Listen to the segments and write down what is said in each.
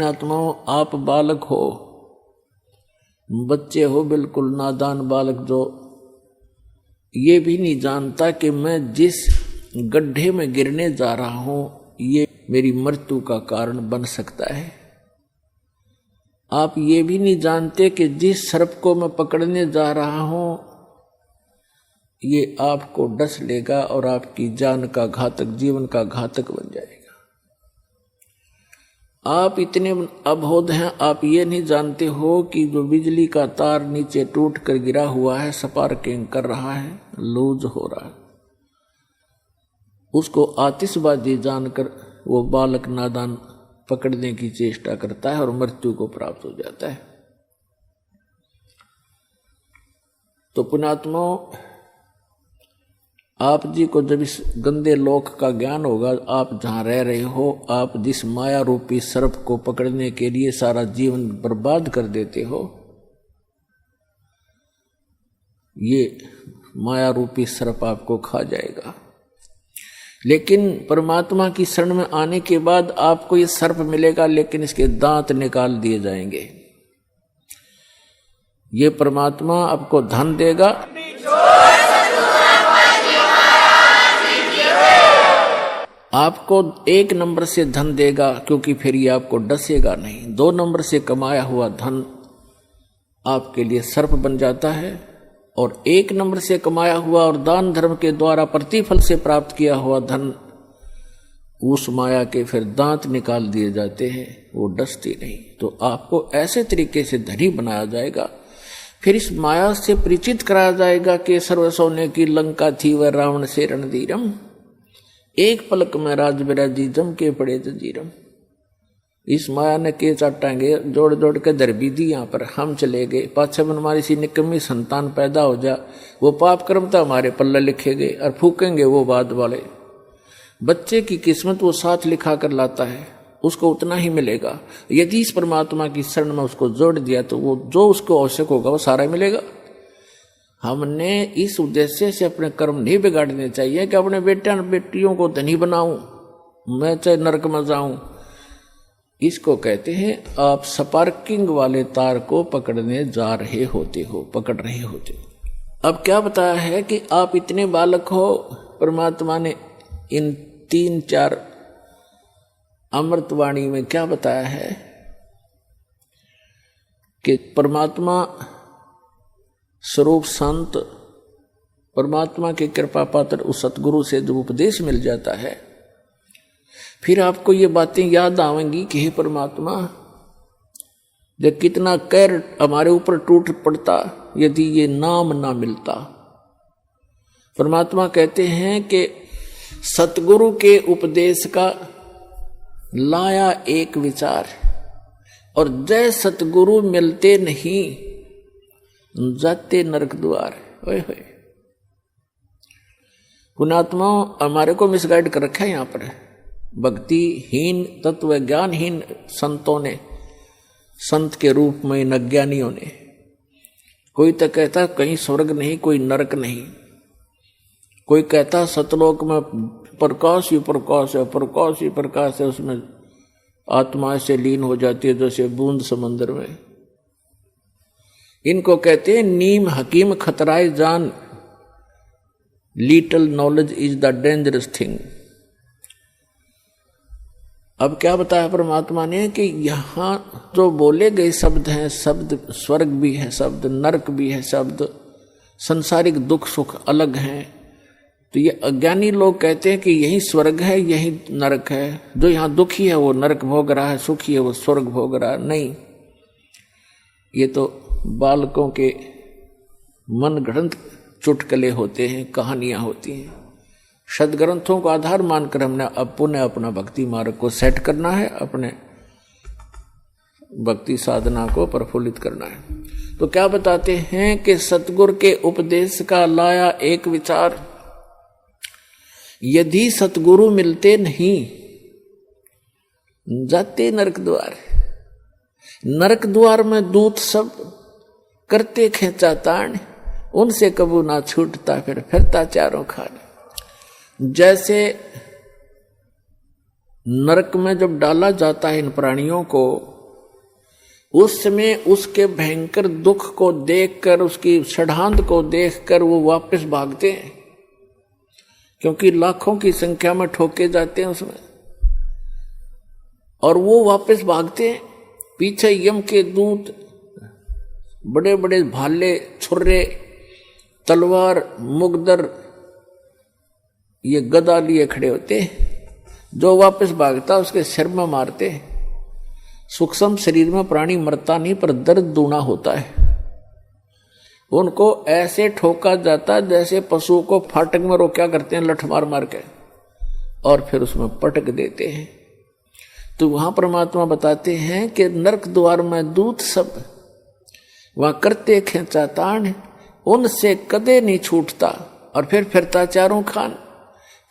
आत्माओं, आप बालक हो, बच्चे हो, बिल्कुल नादान बालक जो ये भी नहीं जानता कि मैं जिस गड्ढे में गिरने जा रहा हूं ये मेरी मृत्यु का कारण बन सकता है। आप ये भी नहीं जानते कि जिस सर्प को मैं पकड़ने जा रहा हूं ये आपको डस लेगा और आपकी जान का घातक, जीवन का घातक बन जाएगा। आप इतने अबोध हैं, आप ये नहीं जानते हो कि जो बिजली का तार नीचे टूट कर गिरा हुआ है, स्पार्किंग कर रहा है, लूज हो रहा है, उसको आतिशबाजी जानकर वो बालक नादान पकड़ने की चेष्टा करता है और मृत्यु को प्राप्त हो जाता है। तो पुण्यात्माओं, आप जी को जब इस गंदे लोक का ज्ञान होगा, आप जहां रह रहे हो, आप जिस माया रूपी सर्प को पकड़ने के लिए सारा जीवन बर्बाद कर देते हो, ये माया रूपी सर्प आपको खा जाएगा। लेकिन परमात्मा की शरण में आने के बाद आपको ये सर्प मिलेगा, लेकिन इसके दांत निकाल दिए जाएंगे। ये परमात्मा आपको धन देगा, आपको 1 नंबर से धन देगा, क्योंकि फिर ये आपको डसेगा नहीं। 2 नंबर से कमाया हुआ धन आपके लिए सर्प बन जाता है, और 1 नंबर से कमाया हुआ और दान धर्म के द्वारा प्रतिफल से प्राप्त किया हुआ धन, उस माया के फिर दांत निकाल दिए जाते हैं, वो डसती नहीं। तो आपको ऐसे तरीके से धनी बनाया जाएगा, फिर इस माया से परिचित कराया जाएगा कि सर्व सोने की लंका थी वह रावण से रणधीरम, एक पलक में राज बिराजी जम के पड़े जंजीरम। इस माया ने के चाटांगे जोड़ जोड़ के दर भी दी, यहाँ पर हम चले गए, पाछे मन हमारी सी निकम्मी संतान पैदा हो जा, वो पाप कर्म तो हमारे पल्ले लिखे गए और फूकेंगे वो बाद वाले। बच्चे की किस्मत वो साथ लिखा कर लाता है, उसको उतना ही मिलेगा। यदि इस परमात्मा की शरण में उसको जोड़ दिया तो वो जो उसको आवश्यक होगा वो सारा मिलेगा। हमने इस उद्देश्य से अपने कर्म नहीं बिगाड़ने चाहिए कि अपने बेटे और बेटियों को धनी बनाऊं, मैं चाहे नरक में जाऊं। इसको कहते हैं आप स्पार्किंग वाले तार को पकड़ने जा रहे होते हो, पकड़ रहे होते हो। अब क्या बताया है कि आप इतने बालक हो, परमात्मा ने इन 3-4 अमृतवाणी में क्या बताया है कि परमात्मा स्वरूप संत, परमात्मा की कृपा पात्र उस सतगुरु से जो उपदेश मिल जाता है, फिर आपको ये बातें याद आवेंगी कि हे परमात्मा, जब कितना कहर हमारे ऊपर टूट पड़ता यदि ये नाम ना मिलता। परमात्मा कहते हैं कि सतगुरु के उपदेश का लाया एक विचार, और जय सतगुरु मिलते नहीं जाते नरक द्वार। ओए होए, पुण्यात्माओं, हमारे को मिसगाइड कर रखा है यहाँ पर। भक्तिहीन, तत्व ज्ञानहीन संतों ने, संत के रूप में इन अज्ञानियों ने, कोई तो कहता कहीं स्वर्ग नहीं, कोई नरक नहीं, कोई कहता सतलोक में प्रकाश ही प्रकाश है, प्रकाश ही प्रकाश है, उसमें आत्मा से लीन हो जाती है जैसे बूंद समंदर में। इनको कहते हैं नीम हकीम खतराए जान, little knowledge is the dangerous thing. अब क्या बताया परमात्मा ने कि यहां जो बोले गए शब्द हैं, शब्द स्वर्ग भी है, शब्द नरक भी है, शब्द संसारिक दुख सुख अलग हैं। तो ये अज्ञानी लोग कहते हैं कि यही स्वर्ग है, यही नरक है, जो यहाँ दुखी है वो नरक भोग रहा है, सुखी है वो स्वर्ग भोग रहा है। नहीं, ये तो बालकों के मन गढ़ंत चुटकले होते हैं, कहानियां होती हैं। सदग्रंथों को आधार मानकर हमने अब पुनः अपना भक्ति मार्ग को सेट करना है, अपने भक्ति साधना को प्रफुल्लित करना है। तो क्या बताते हैं कि सतगुरु के उपदेश का लाया एक विचार, यदि सतगुरु मिलते नहीं जाते नरक द्वार। नरक द्वार में दूत सब करते खेचा ताण, उनसे कबू ना छूटता फिरता चारों खाने। जैसे नरक में जब डाला जाता है इन प्राणियों को, उस समय उसके भयंकर दुख को देखकर, उसकी षड्हांत को देखकर वो वापस भागते हैं, क्योंकि लाखों की संख्या में ठोके जाते हैं उसमें, और वो वापस भागते हैं। पीछे यम के दूत बड़े बड़े भाले, छुर्रे, तलवार, मुगदर, ये गदा लिए खड़े होते हैं। जो वापस भागता उसके सिर में मारते हैं। सूक्ष्म शरीर में प्राणी मरता नहीं, पर दर्द दूना होता है। उनको ऐसे ठोका जाता जैसे पशु को फाटक में रोका करते हैं, लठ मार मार के, और फिर उसमें पटक देते हैं। तो वहां परमात्मा बताते हैं कि नरक द्वार में दूत सब वहां करते खेचातान, उनसे कदे नहीं छूटता, और फिर फिरता चारों खान।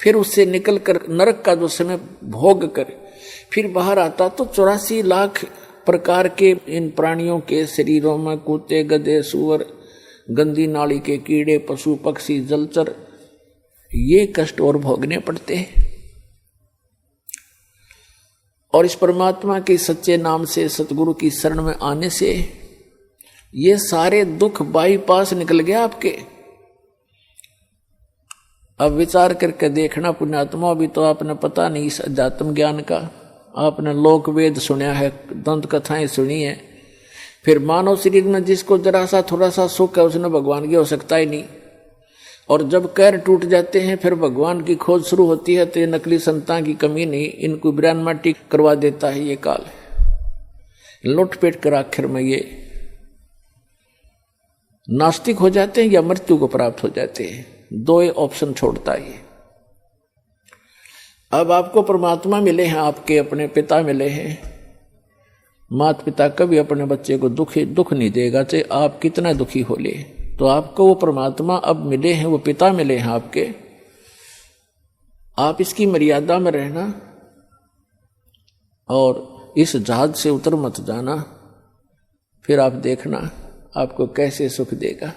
फिर उससे निकल कर नरक का जो समय भोग कर फिर बाहर आता तो 84 लाख प्रकार के इन प्राणियों के शरीरों में कुत्ते, गधे, सूअर, गंदी नाली के कीड़े, पशु पक्षी, जलचर, ये कष्ट और भोगने पड़ते हैं। और इस परमात्मा के सच्चे नाम से, सतगुरु की शरण में आने से ये सारे दुख बाईपास निकल गया आपके। अब विचार करके देखना पुण्यात्मा, अभी तो आपने पता नहीं इस अध्यात्म ज्ञान का, आपने लोक वेद सुना है, दंत कथाएं सुनी है, फिर मानव शरीर में जिसको जरा सा थोड़ा सा सुख है उसने भगवान की हो सकता ही नहीं। और जब कैर टूट जाते हैं फिर भगवान की खोज शुरू होती है, तो ये नकली संतान की कमी नहीं, इनको ब्रान माटी करवा देता है ये काल। लुटपेट कर आखिर में ये नास्तिक हो जाते हैं या मृत्यु को प्राप्त हो जाते हैं। दो ऑप्शन छोड़ता है। अब आपको परमात्मा मिले हैं, आपके अपने पिता मिले हैं। माता पिता कभी अपने बच्चे को दुख नहीं देगा, चाहे आप कितना दुखी हो ले। तो आपको वो परमात्मा अब मिले हैं, वो पिता मिले हैं आपके। आप इसकी मर्यादा में रहना और इस जहाज से उतर मत जाना, फिर आप देखना आपको कैसे सुख देगा।